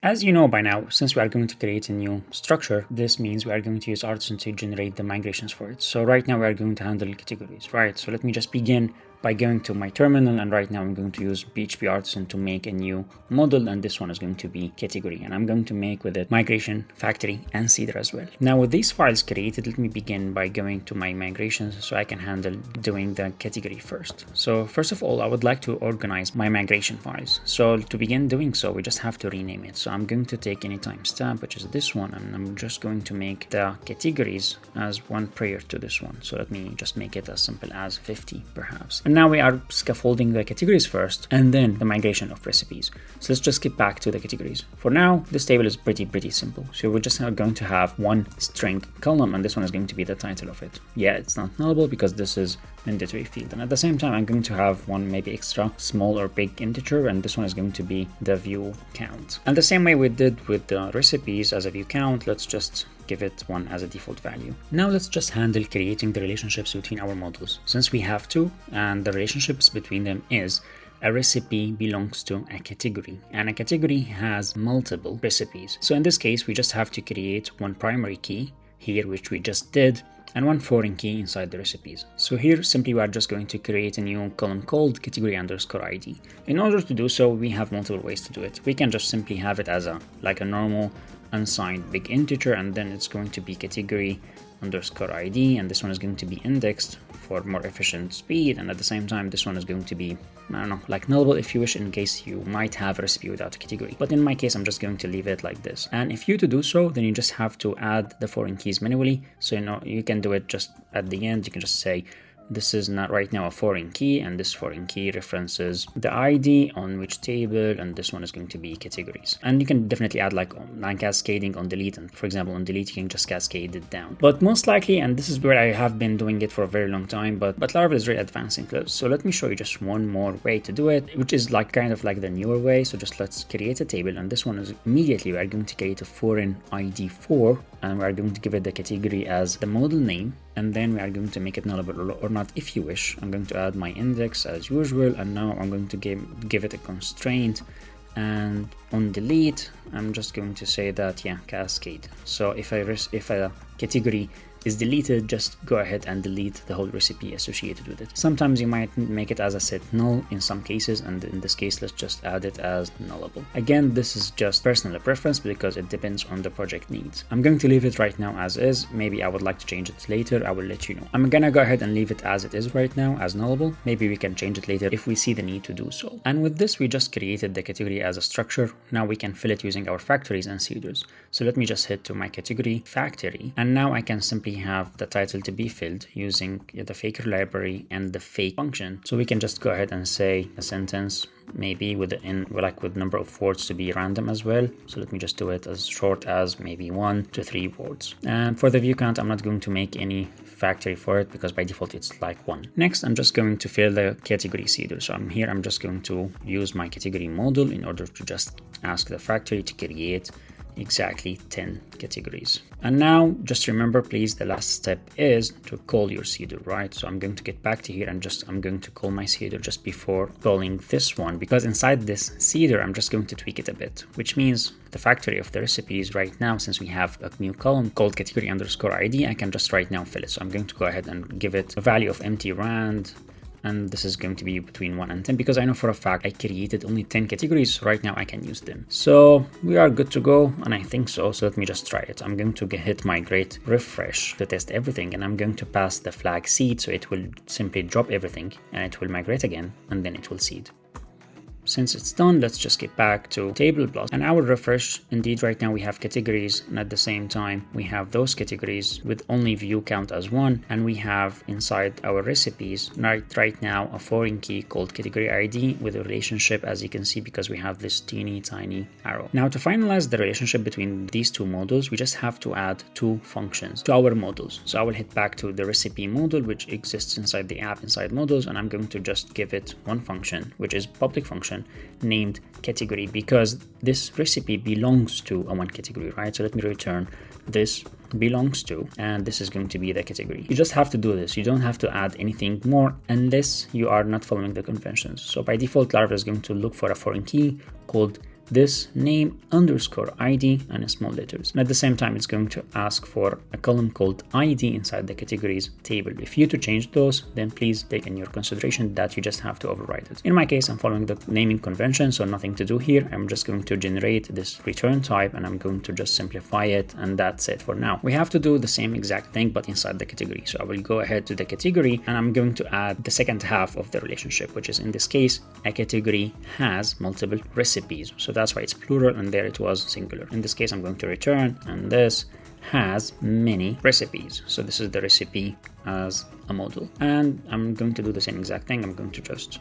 As you know by now, since we are going to create a new structure, this means we are going to use Artisan to generate the migrations for it. So right now we are going to handle categories, right? So let me just begin by going to my terminal, and right now I'm going to use PHP Artisan to make a new model, and this one is going to be category, and I'm going to make with it migration, factory, and seeder as well. Now with these files created, let me begin by going to my migrations so I can handle doing the category first. So first of all, I would like to organize my migration files. So to begin doing so, we just have to rename it. So I'm going to take any timestamp, which is this one, and I'm just going to make the categories as one prior to this one. So let me just make it as simple as 50 perhaps. And now we are scaffolding the categories first and then the migration of recipes. So let's just skip back to the categories. For now, this table is pretty simple. So we're just going to have one string column, and this one is going to be the title of it. Yeah, it's not nullable because this is mandatory field. And at the same time, I'm going to have one maybe extra small or big integer, and this one is going to be the view count. And the same way we did with the recipes as a view count, let's just give it one as a default value. Now let's just handle creating the relationships between our models, since we have two, and the relationships between them is a recipe belongs to a category, and a category has multiple recipes. So in this case, we just have to create one primary key here, which we just did, and one foreign key inside the recipes. So here simply we are just going to create a new column called category_id. In order to do so, we have multiple ways to do it. We can just simply have it as a normal unsigned big integer, and then it's going to be category_id, and this one is going to be indexed for more efficient speed, and at the same time this one is going to be, I don't know, like nullable if you wish, in case you might have a recipe without a category. But in my case, I'm just going to leave it like this. And if you to do so, then you just have to add the foreign keys manually. So you can do it just at the end. You can just say this is not right now a foreign key, and this foreign key references the ID on which table, and this one is going to be categories. And you can definitely add like cascading on delete, and for example on delete you can just cascade it down. But most likely, and this is where I have been doing it for a very long time, but Laravel is really advancing. So let me show you just one more way to do it, which is like kind of like the newer way. So just let's create a table, and this one is immediately we are going to create a foreign ID 4, and we are going to give it the category as the model name, and then we are going to make it nullable or not if you wish. I'm going to add my index as usual, and now I'm going to give it a constraint, and on delete I'm just going to say that cascade. So if a category is deleted, just go ahead and delete the whole recipe associated with it. Sometimes you might make it as a set null in some cases, and in this case let's just add it as nullable. Again, this is just personal preference because it depends on the project needs. I'm going to leave it right now as is. Maybe I would like to change it later. I will let you know. I'm gonna go ahead and leave it as it is right now as nullable. Maybe we can change it later if we see the need to do so. And with this, we just created the category as a structure. Now we can fill it using our factories and seeders. So let me just head to my category factory, and now I can simply have the title to be filled using the faker library and the fake function. So we can just go ahead and say a sentence, maybe with number of words to be random as well. So let me just do it as short as maybe 1 to 3 words. And for the view count, I'm not going to make any factory for it because by default it's like 1. Next, I'm just going to fill the category seeder. So I'm just going to use my category model in order to just ask the factory to create exactly 10 categories. And now just remember, please, the last step is to call your seeder, right? So I'm going to get back to here, and I'm going to call my seeder just before calling this one, because inside this seeder I'm just going to tweak it a bit, which means the factory of the recipes right now, since we have a new column called category_id, I can just right now fill it. So I'm going to go ahead and give it a value of empty rand, and this is going to be between 1 and 10 because I know for a fact I created only 10 categories, so right now I can use them. So we are good to go, and I think so. So let me just try it. I'm going to hit my great refresh to test everything, and I'm going to pass the flag seed, so it will simply drop everything and it will migrate again, and then it will seed. Since it's done, let's just get back to table plus, and I will refresh. Indeed, right now we have categories, and at the same time we have those categories with only view count as 1, and we have inside our recipes right now a foreign key called category ID with a relationship, as you can see, because we have this teeny tiny arrow. Now to finalize the relationship between these two models, we just have to add 2 functions to our models. So I will head back to the recipe model, which exists inside the app inside models, and I'm going to just give it one function, which is public function named category, because this recipe belongs to a one category, right? So let me return this belongs to, and this is going to be the category. You just have to do this. You don't have to add anything more unless you are not following the conventions. So by default, Laravel is going to look for a foreign key called this name underscore ID and small letters. And at the same time, it's going to ask for a column called ID inside the categories table. If you to change those, then please take in your consideration that you just have to override it. In my case, I'm following the naming convention, so nothing to do here. I'm just going to generate this return type and I'm going to just simplify it, and that's it for now. We have to do the same exact thing but inside the category. So I will go ahead to the category and I'm going to add the second half of the relationship, which is in this case a category has multiple recipes. So that's why it's plural and there it was singular. In this case, I'm going to return, and this has many recipes. So this is the recipe as a model, and I'm going to do the same exact thing. I'm going to just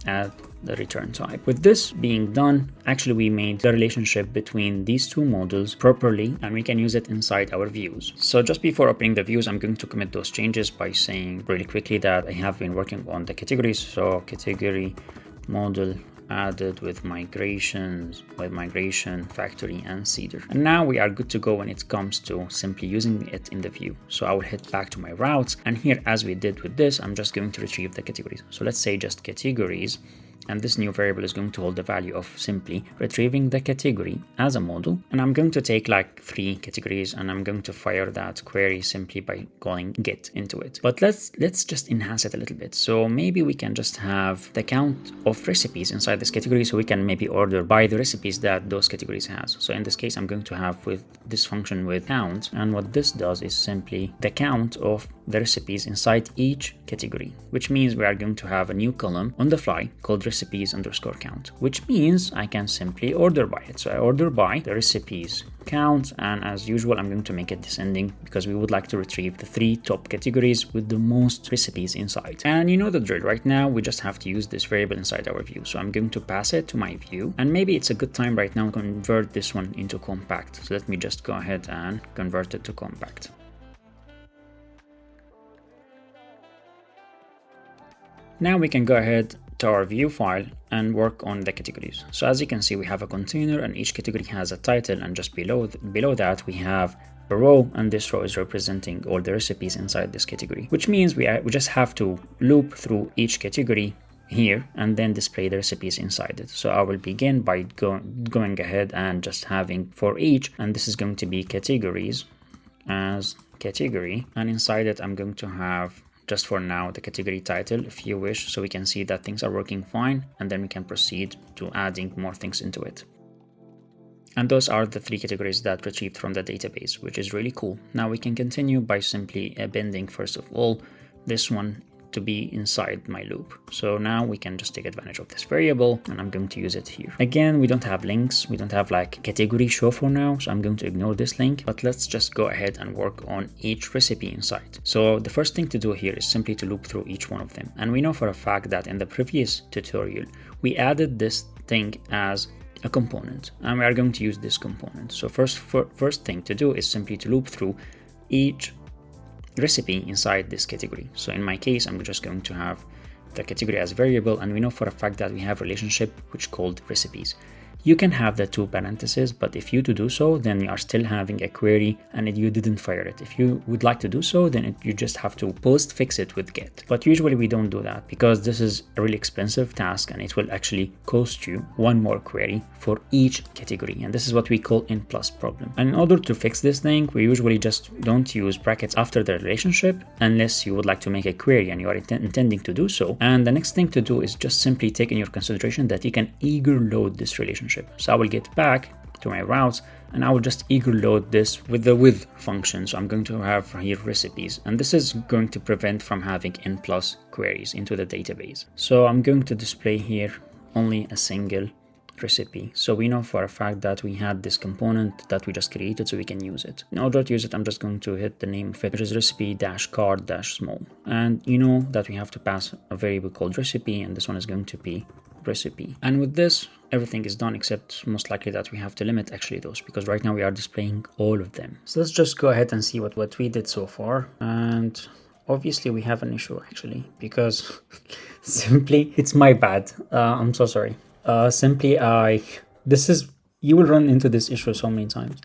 add the return type. With this being done, actually we made the relationship between these two models properly, and we can use it inside our views. So just before opening the views, I'm going to commit those changes by saying really quickly that I have been working on the categories. So category model added with migration, factory, and Cedar. And now we are good to go when it comes to simply using it in the view. So I will head back to my routes, and here, as we did with this, I'm just going to retrieve the categories. So let's say just categories, and this new variable is going to hold the value of simply retrieving the category as a model. And I'm going to take like 3 categories, and I'm going to fire that query simply by calling get into it. But let's just enhance it a little bit. So maybe we can just have the count of recipes inside this category, so we can maybe order by the recipes that those categories has. So in this case, I'm going to have with this function with count, and what this does is simply the count of the recipes inside each category, which means we are going to have a new column on the fly called recipes underscore count, which means I can simply order by it. So I order by the recipes count, and as usual, I'm going to make it descending because we would like to retrieve the 3 top categories with the most recipes inside. And you know the drill. Right now, we just have to use this variable inside our view. So I'm going to pass it to my view, and maybe it's a good time right now to convert this one into compact. So let me just go ahead and convert it to compact. Now we can go ahead to our view file and work on the categories. So as you can see, we have a container and each category has a title, and just below that we have a row, and this row is representing all the recipes inside this category, which means we just have to loop through each category here and then display the recipes inside it. So I will begin by going ahead and just having for each, and this is going to be categories as category, and inside it I'm going to have just for now the category title if you wish, so we can see that things are working fine, and then we can proceed to adding more things into it. And those are the 3 categories that retrieved from the database, which is really cool. Now we can continue by simply appending first of all this one to be inside my loop. So now we can just take advantage of this variable, and I'm going to use it here. Again, we don't have links, we don't have like category show for now, so I'm going to ignore this link, but let's just go ahead and work on each recipe inside. So the first thing to do here is simply to loop through each one of them. And we know for a fact that in the previous tutorial, we added this thing as a component, and we are going to use this component. So first thing to do is simply to loop through each recipe inside this category. So in my case, I'm just going to have the category as a variable, and we know for a fact that we have a relationship which called recipes. You can have the 2 parentheses, but if you to do so, then you are still having a query and you didn't fire it. If you would like to do so, then you just have to post fix it with get. But usually we don't do that because this is a really expensive task, and it will actually cost you 1 more query for each category. And this is what we call in plus problem. And in order to fix this thing, we usually just don't use brackets after the relationship unless you would like to make a query and you are intending to do so. And the next thing to do is just simply take in your consideration that you can eager load this relationship. So I will get back to my routes, and I will just eager load this with the with function. So I'm going to have here recipes, and this is going to prevent from having n plus queries into the database. So I'm going to display here only a single recipe. So we know for a fact that we had this component that we just created, so we can use it. In order to use it, I'm just going to hit the name of it, which is recipe-card-small. And you know that we have to pass a variable called recipe, and this one is going to be recipe. And with this, everything is done, except most likely that we have to limit actually those, because right now we are displaying all of them. So let's just go ahead and see what we did so far. And obviously we have an issue actually, because simply it's my bad. I'm so sorry. You will run into this issue so many times.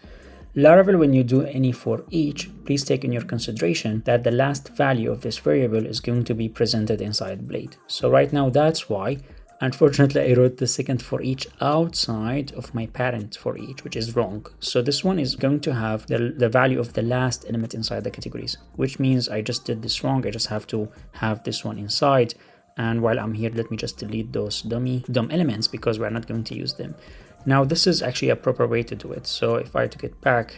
Laravel, when you do any for each, please take in your consideration that the last value of this variable is going to be presented inside Blade. So right now, that's why Unfortunately, I wrote the second for each outside of my parent for each, which is wrong. So this one is going to have the value of the last element inside the categories, which means I just did this wrong. I just have to have this one inside. And while I'm here, let me just delete those dumb elements because we're not going to use them. Now, this is actually a proper way to do it. So if I took it back,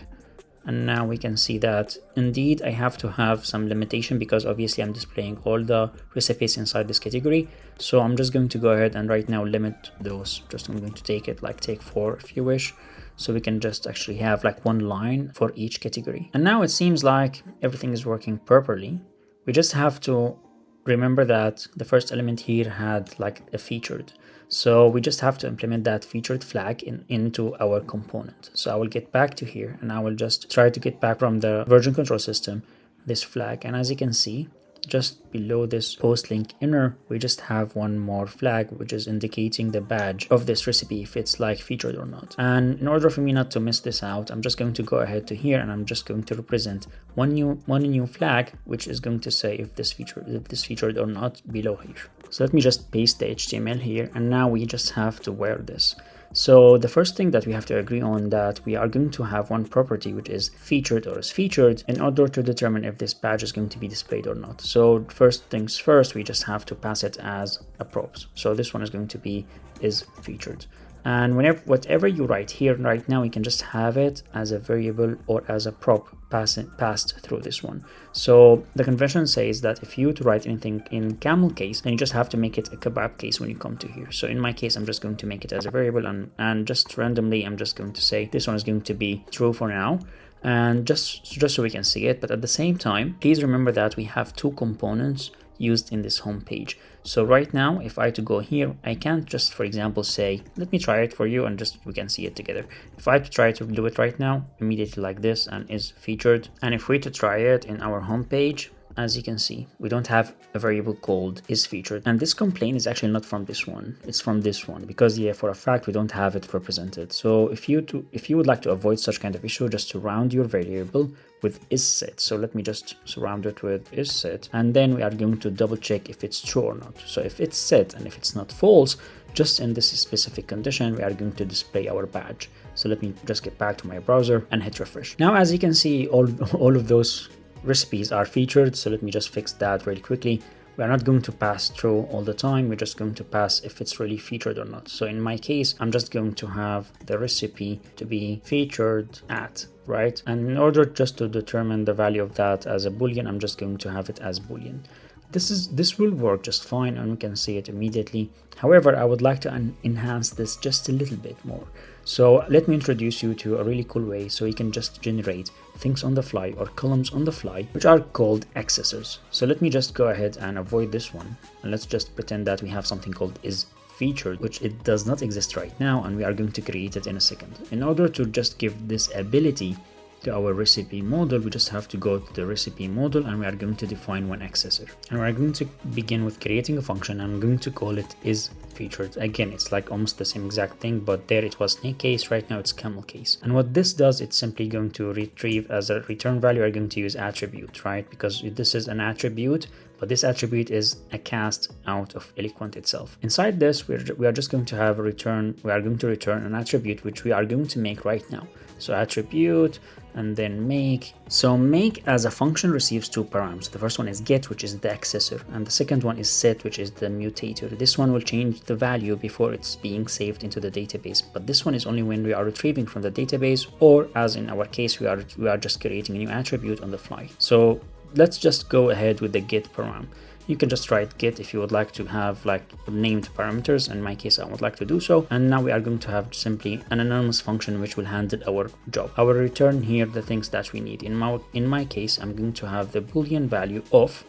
and now we can see that indeed I have to have some limitation because obviously I'm displaying all the recipes inside this category. So I'm just going to go ahead and right now limit those. I'm going to take 4 if you wish. So we can just actually have like one line for each category. And now it seems like everything is working properly. We just have to remember that the first element here had like a featured. So we just have to implement that featured flag into our component. So I will get back to here and I will just try to get back from the version control system, this flag. And as you can see, just below this post link inner, we just have one more flag, which is indicating the badge of this recipe, if it's like featured or not. And in order for me not to miss this out, I'm just going to go ahead to here and I'm just going to represent one new flag, which is going to say if this featured or not below here. So let me just paste the HTML here, and now we just have to wear this. So the first thing that we have to agree on that we are going to have one property which is featured or is featured in order to determine if this badge is going to be displayed or not. So first things first, we just have to pass it as a props. So this one is going to be is featured. And whatever you write here right now, we can just have it as a variable or as a prop passed through this one. So the convention says that if you to write anything in camel case, then you just have to make it a kebab case when you come to here. So in my case, I'm just going to make it as a variable and just randomly, I'm just going to say this one is going to be true for now. And just so we can see it, but at the same time, please remember that we have 2 components used in this home page. So right now, if I to go here, I can't just, for example, say, let me try it for you and just we can see it together. If I to try to do it right now, immediately like this and is featured. And if we to try it in our home page, as you can see, we don't have a variable called is featured. And this complaint is actually not from this one, it's from this one, because yeah, for a fact, we don't have it represented. So if you would like to avoid such kind of issue, just surround your variable with is set. So let me just surround it with is set, and then we are going to double check if it's true or not. So if it's set and if it's not false, just in this specific condition, we are going to display our badge. So let me just get back to my browser and hit refresh. Now, as you can see, all of those recipes are featured. So let me just fix that really quickly. We are not going to pass through all the time. We're just going to pass if it's really featured or not. So in my case, I'm just going to have the recipe to be featured at, right? And in order just to determine the value of that as a Boolean, I'm just going to have it as Boolean. This will work just fine and we can see it immediately. However, I would like to enhance this just a little bit more. So let me introduce you to a really cool way so you can just generate things on the fly or columns on the fly, which are called accessors. So let me just go ahead and avoid this one. And let's just pretend that we have something called is featured, which it does not exist right now. And we are going to create it in a second. In order to just give this ability to our recipe model, we just have to go to the recipe model and we are going to define one accessor. And we're going to begin with creating a function. I'm going to call it is featured. Again, it's like almost the same exact thing, but there it was snake case, right now it's camel case. And what this does, it's simply going to retrieve as a return value, we're going to use attribute, right? Because this is an attribute, but this attribute is a cast out of Eloquent itself. Inside this, we are just going to have a return. We are going to return an attribute, which we are going to make right now. So attribute and then make. So make as a function receives 2 params. The first one is get, which is the accessor, and the second one is set, which is the mutator. This one will change the value before it's being saved into the database, but this one is only when we are retrieving from the database, or as in our case, we are just creating a new attribute on the fly. So let's just go ahead with the get param. You can just write get if you would like to have like named parameters. In my case, I would like to do so. And now we are going to have simply an anonymous function which will handle our job. I will return here the things that we need. In my case, I'm going to have the Boolean value of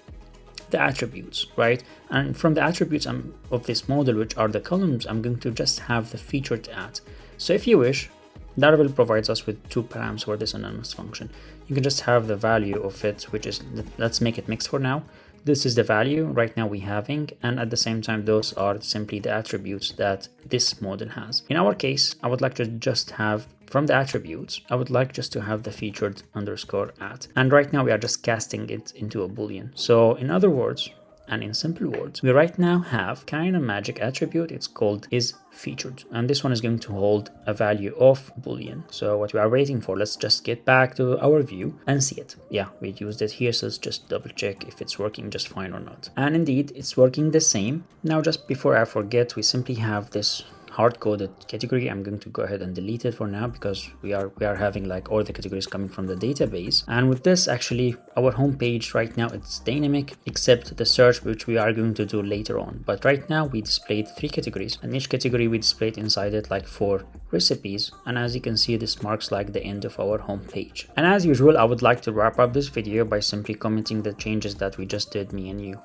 the attributes, right? And from the attributes of this model, which are the columns, I'm going to just have the featured at. So if you wish, Laravel provides us with 2 params for this anonymous function. You can just have the value of it, which is, let's make it mixed for now. This is the value right now we're having, and at the same time, those are simply the attributes that this model has. In our case, I would like to just have from the attributes, I would like just to have the featured underscore at. And right now we are just casting it into a Boolean. So in other words, And in simple words, we right now have kind of magic attribute. It's called is featured, and this one is going to hold a value of boolean. So what we are waiting for, let's just get back to our view and see it. Yeah, we used it here, so let's just double check if it's working just fine or not. And indeed it's working the same. Now just before I forget, we simply have this hard-coded category. I'm going to go ahead and delete it for now because we are having like all the categories coming from the database. And with this, actually our home page right now, it's dynamic except the search, which we are going to do later on. But right now we displayed 3 categories, and each category we displayed inside it like 4 recipes. And as you can see, this marks like the end of our home page. And as usual, I would like to wrap up this video by simply commenting the changes that we just did, me and you.